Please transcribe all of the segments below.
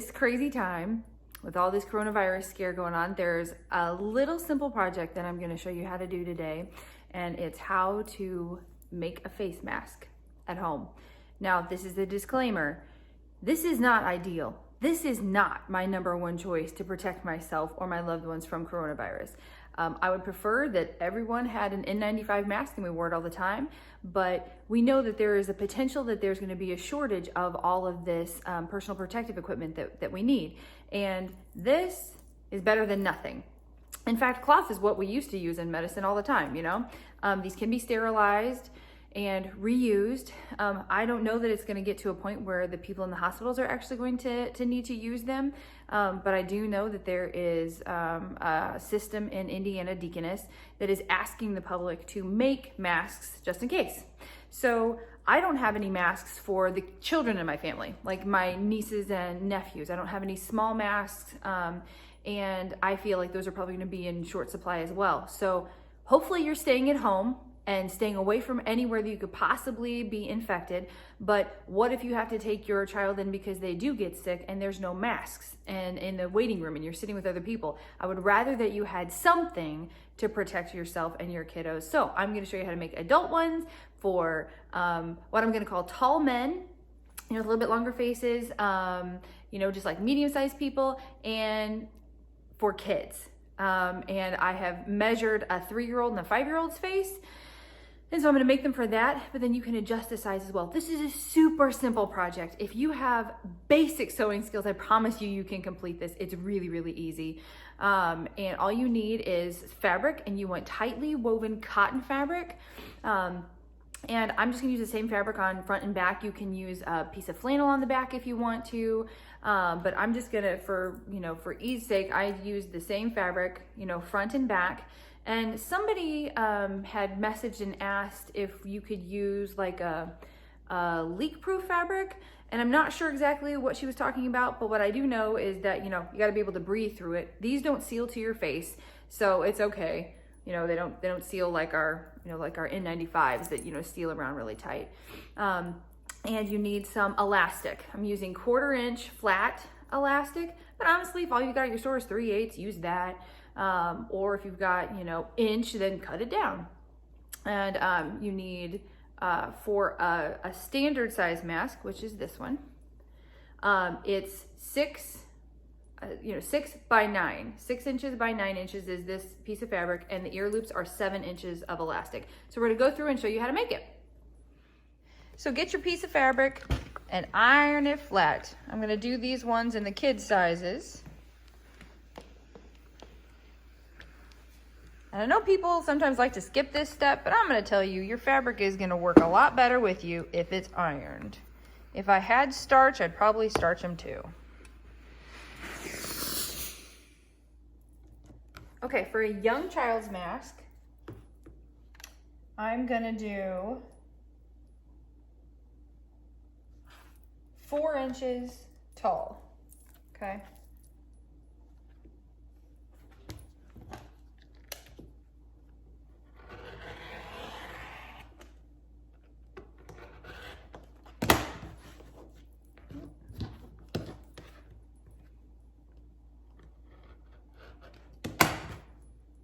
this crazy time, with all this coronavirus scare going on, there's a little simple project that I'm gonna show you how to do today, and it's how to make a face mask at home. Now, this is a disclaimer. This is not ideal. This is not my #1 choice to protect myself or my loved ones from coronavirus. I would prefer that everyone had an N95 mask and we wore it all the time, but we know that there is a potential that there's gonna be a shortage of all of this personal protective equipment that we need. And this is better than nothing. In fact, cloth is what we used to use in medicine all the time, you know? These can be sterilized and reused. I don't know that it's going to get to a point where the people in the hospitals are actually going to need to use them, but I do know that there is a system in Indiana, Deaconess, that is asking the public to make masks just in case. So I don't have any masks for the children in my family, like my nieces and nephews. I don't have any small masks, and I feel like those are probably going to be in short supply as well. So hopefully you're staying at home and staying away from anywhere that you could possibly be infected. But what if you have to take your child in because they do get sick and there's no masks and in the waiting room and you're sitting with other people? I would rather that you had something to protect yourself and your kiddos. So I'm gonna show you how to make adult ones for what I'm gonna call tall men, you know, with a little bit longer faces, you know, just like medium-sized people, and for kids. And I have measured a 3-year-old and a 5-year-old's face. And so I'm gonna make them for that, but then you can adjust the size as well. This is a super simple project. If you have basic sewing skills, I promise you, you can complete this. It's really, really easy. And all you need is fabric, and you want tightly woven cotton fabric. And I'm just gonna use the same fabric on front and back. You can use a piece of flannel on the back if you want to, but I'm just gonna, for ease sake, I use the same fabric, you know, front and back. And somebody had messaged and asked if you could use like a leak-proof fabric, and I'm not sure exactly what she was talking about, but what I do know is that, you know, you got to be able to breathe through it. These don't seal to your face, so it's okay. You know, they don't seal like our, you know, like our N95s that, you know, seal around really tight. And you need some elastic. I'm using 1/4-inch flat elastic, but honestly, if all you got at your store is 3/8, use that. Or if you've got, you know, inch, then cut it down. And you need, for a standard size mask, which is this one, it's 6 by 9. 6 inches by 9 inches is this piece of fabric, and the ear loops are 7 inches of elastic. So we're gonna go through and show you how to make it. So get your piece of fabric and iron it flat. I'm gonna do these ones in the kids' sizes. And I know people sometimes like to skip this step, but I'm gonna tell you, your fabric is gonna work a lot better with you if it's ironed. If I had starch, I'd probably starch them too. Okay, for a young child's mask, I'm gonna do 4 inches tall, okay?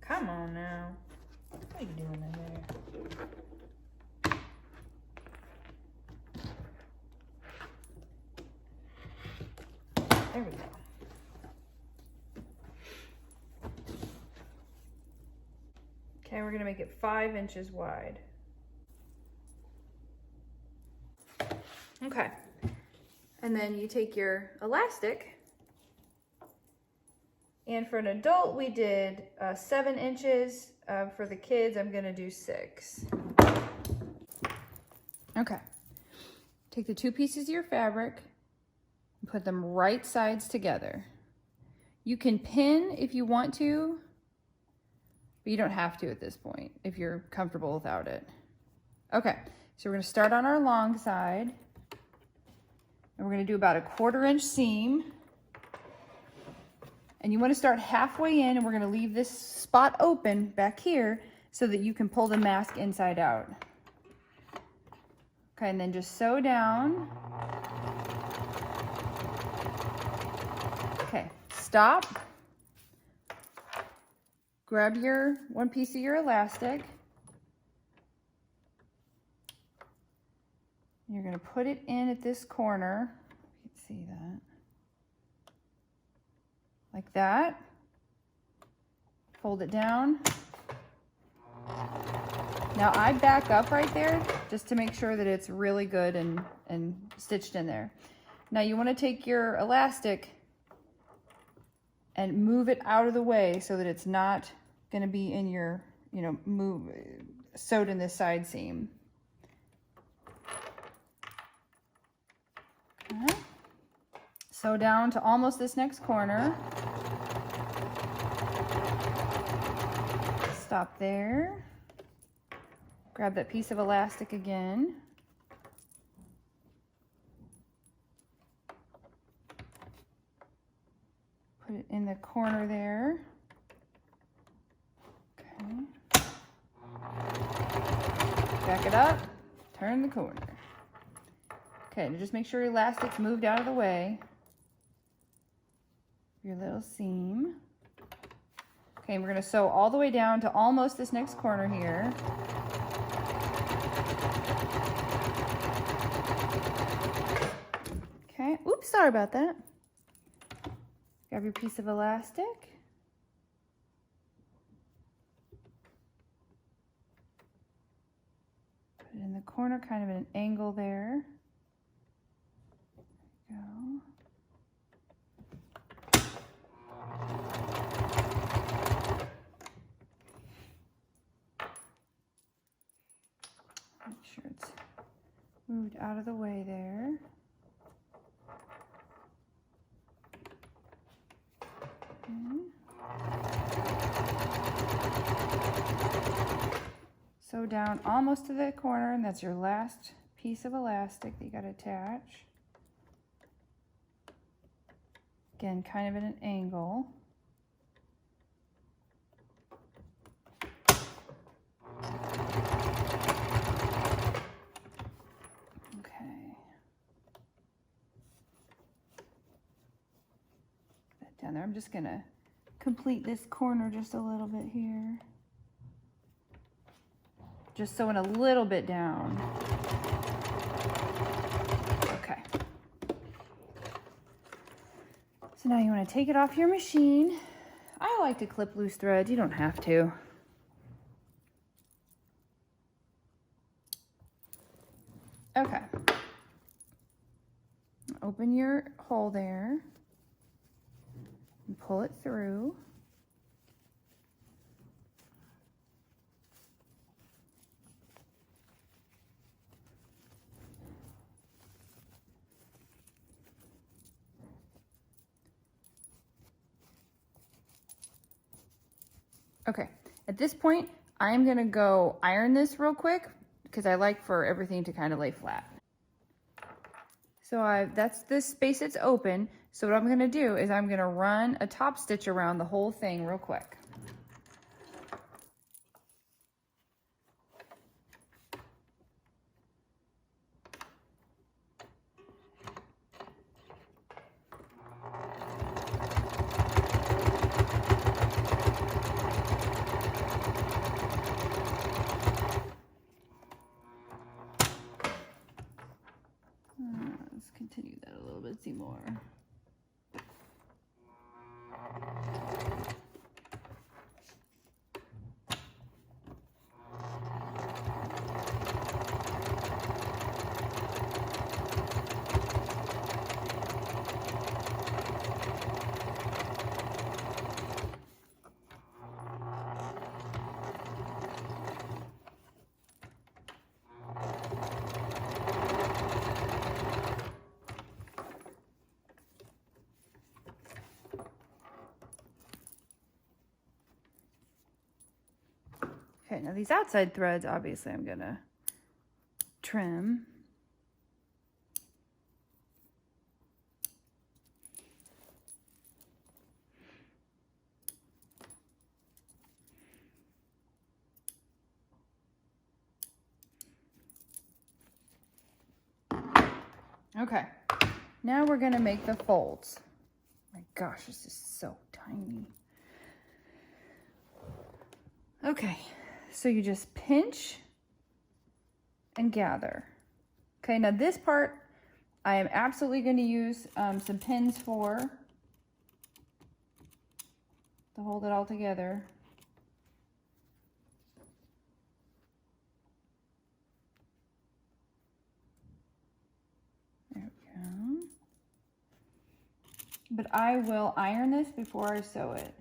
Come on now. What are you doing in there? There we go. Okay, we're gonna make it 5 inches wide. Okay. And then you take your elastic, and for an adult, we did 7 inches. For the kids, I'm gonna do 6. Okay. Take the 2 pieces of your fabric and put them right sides together. You can pin if you want to, but you don't have to at this point if you're comfortable without it. Okay, so we're gonna start on our long side, and we're gonna do about a 1/4-inch seam. And you want to start halfway in, and we're going to leave this spot open back here so that you can pull the mask inside out. Okay, and then just sew down. stop. Grab your one piece of your elastic. You're going to put it in at this corner. You can see that. Like that. Fold it down. Now I back up right there just to make sure that it's really good and stitched in there. Now you want to take your elastic and move it out of the way so that it's not going to be in your, sewed in this side seam. Okay. Sew down to almost this next corner. Stop there. Grab that piece of elastic again. Put it in the corner there. Okay. Back it up, turn the corner. Okay, now just make sure your elastic's moved out of the way. Your little seam. Okay, we're gonna sew all the way down to almost this next corner here. Okay, oops, sorry about that. Grab your piece of elastic. Put it in the corner, kind of at an angle there. There we go. Make sure it's moved out of the way there. Sew down almost to the corner, and that's your last piece of elastic that you got to attach. Again, kind of at an angle. Okay. That down there. I'm just going to complete this corner just a little bit here. Just sewing a little bit down. Okay. So now you want to take it off your machine. I like to clip loose threads. You don't have to. Okay. Open your hole there and pull it through. Okay, at this point, I'm gonna go iron this real quick because I like for everything to kind of lay flat. So that's the space it's open. So what I'm gonna do is I'm gonna run a top stitch around the whole thing real quick. Let's continue that a little bit, see more. Okay, now these outside threads, obviously I'm gonna trim. Okay, now we're gonna make the folds. My gosh, this is so tiny. Okay, so you just pinch and gather. Okay, now this part I am absolutely going to use some pins for to hold it all together. There we go. But I will iron this before I sew it.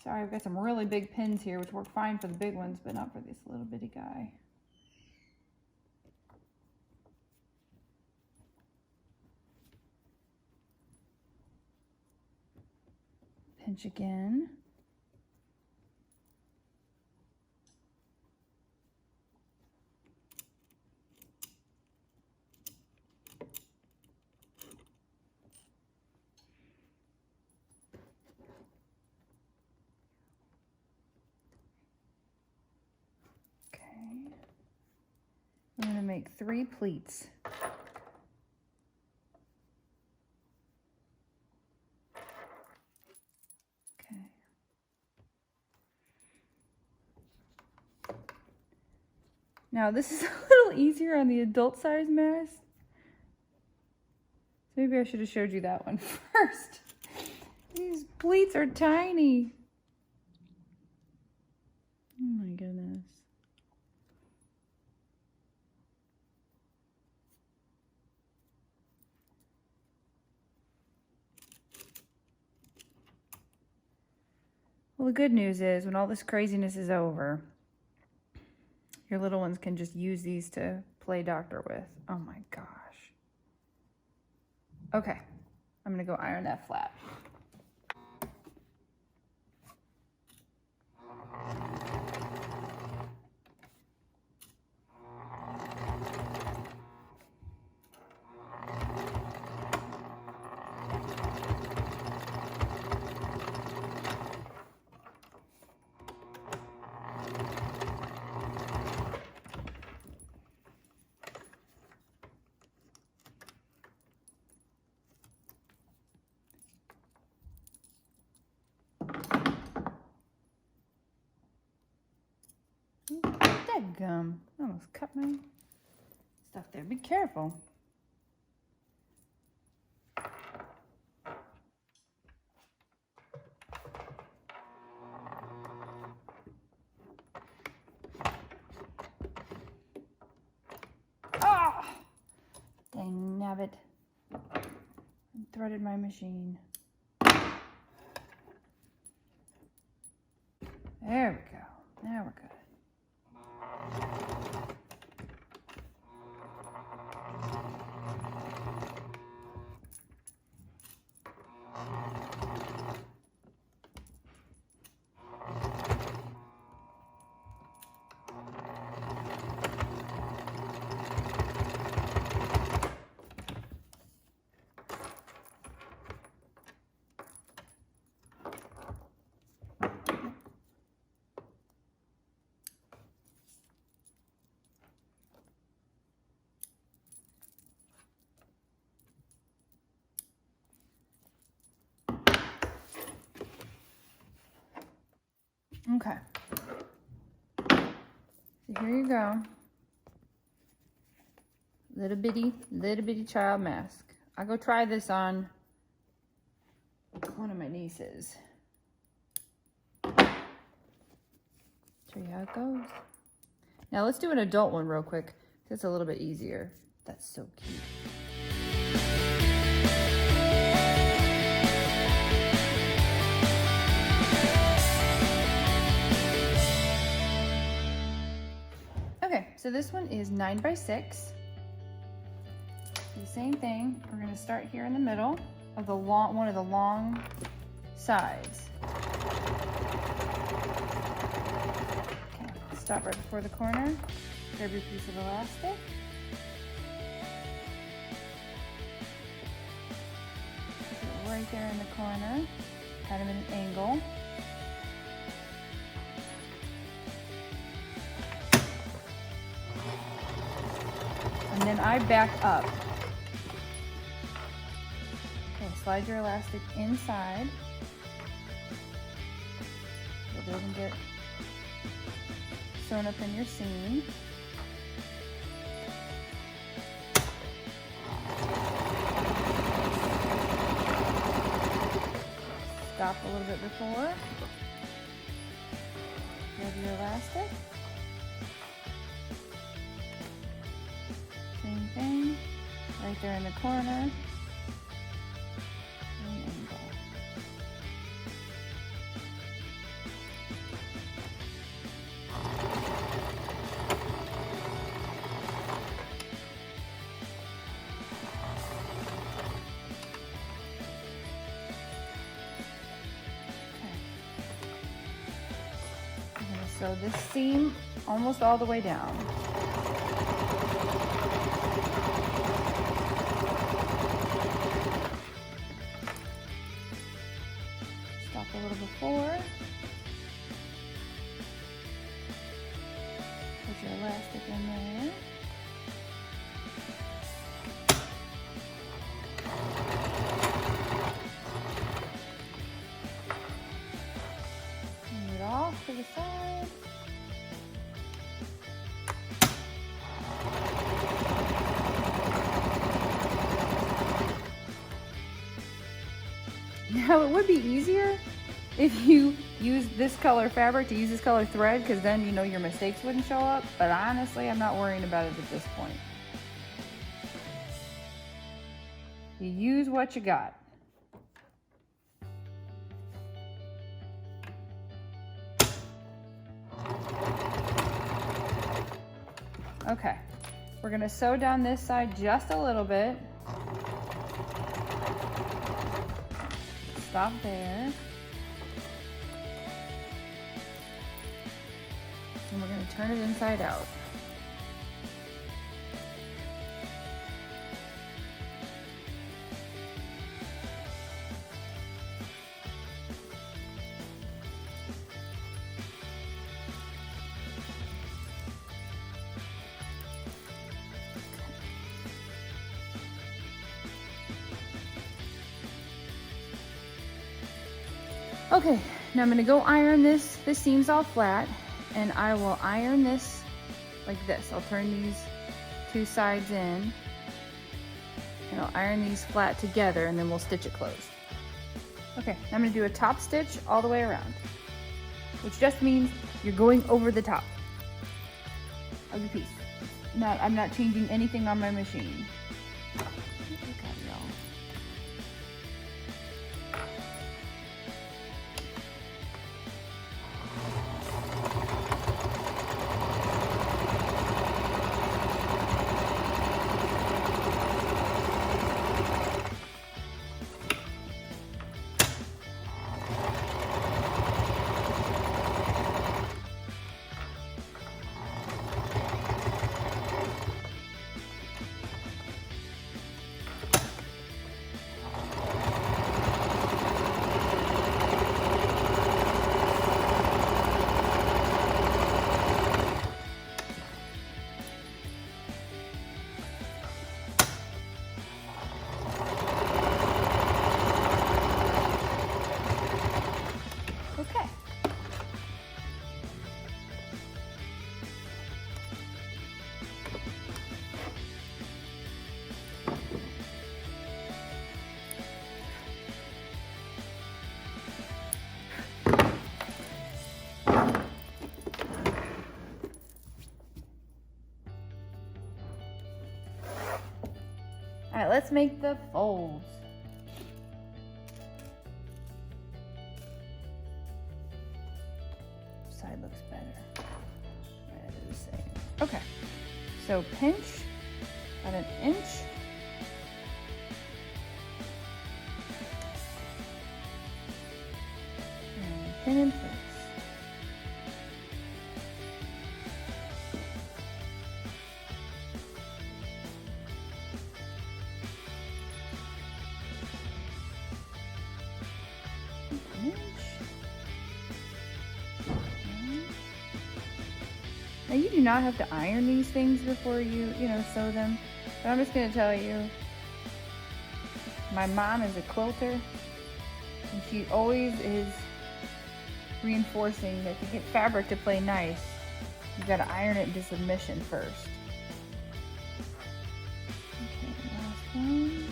Sorry, I've got some really big pins here, which work fine for the big ones, but not for this little bitty guy. Pinch again. I'm going to make 3 pleats. Okay. Now this is a little easier on the adult size mask. So maybe I should have showed you that one first. These pleats are tiny. Oh my goodness. Well, the good news is when all this craziness is over, your little ones can just use these to play doctor with. Oh my gosh. Okay, I'm gonna go iron that flat. Gum. I almost cut my stuff there. Be careful. Ah! Dang nabbit. I threaded my machine. There we go. Now we're good. Okay, so here you go. Little bitty child mask. I'll go try this on one of my nieces. Show you how it goes. Now let's do an adult one real quick. It's a little bit easier. That's so cute. Okay, so this one is 9 by 6. The same thing. We're going to start here in the middle of the one of the long sides. Okay, stop right before the corner. Grab your piece of elastic. Put it right there in the corner, kind of in an angle. And then I back up. slide your elastic inside so it doesn't get sewn up in your seam. Stop a little bit before. Grab your elastic. Same thing, right there in the corner. And angle. So this seam almost all the way down. Stop a little before. Put your elastic in there. Move it off to the side. Now it would be easier if you use this color fabric to use this color thread, because then you know your mistakes wouldn't show up, but honestly I'm not worrying about it at this point. You use what you got. Okay, we're gonna sew down this side just a little bit. Stop there. And we're going to turn it inside out. Okay, now I'm gonna go iron this. This seam's all flat, and I will iron this like this. I'll turn these two sides in, and I'll iron these flat together, and then we'll stitch it closed. Okay, now I'm gonna do a top stitch all the way around, which just means you're going over the top of the piece. I'm not changing anything on my machine. All right, let's make the folds. Side looks better. Right, the same. Okay, so pinch about 1 inch. And pin in place. Now you do not have to iron these things before you sew them, but I'm just going to tell you, My mom is a quilter, and she always is reinforcing that to get fabric to play nice, you've got to iron it into submission first. Okay, last one.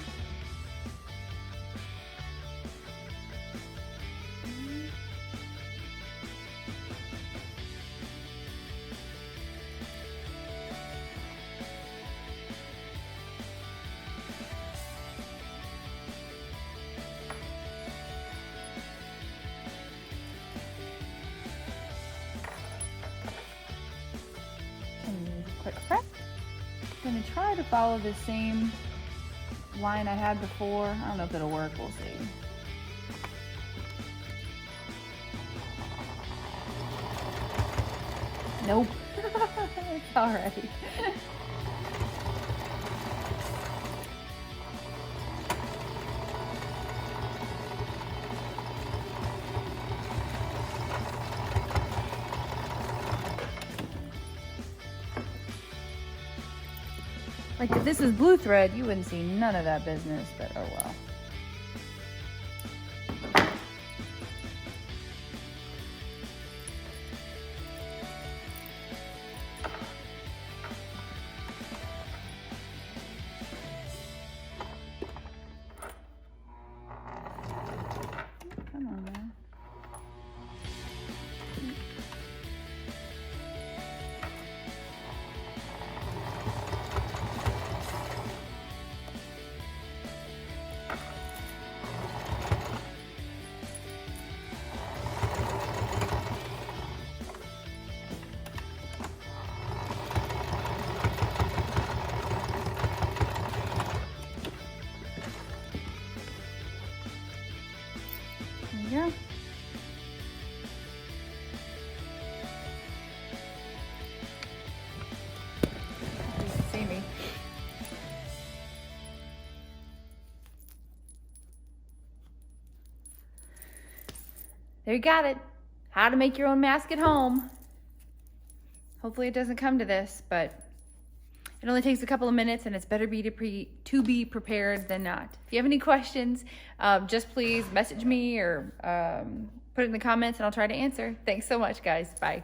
Quick prep. I'm going to try to follow the same line I had before. I don't know if it'll work, we'll see. Nope. It's all right. Like if this was blue thread, you wouldn't see none of that business, but oh well. Come on, man. There you go. You can see me. There you got it. How to make your own mask at home. Hopefully it doesn't come to this, but it only takes a couple of minutes, and it's better to be prepared than not. If you have any questions, just please message me or put it in the comments and I'll try to answer. Thanks so much, guys. Bye.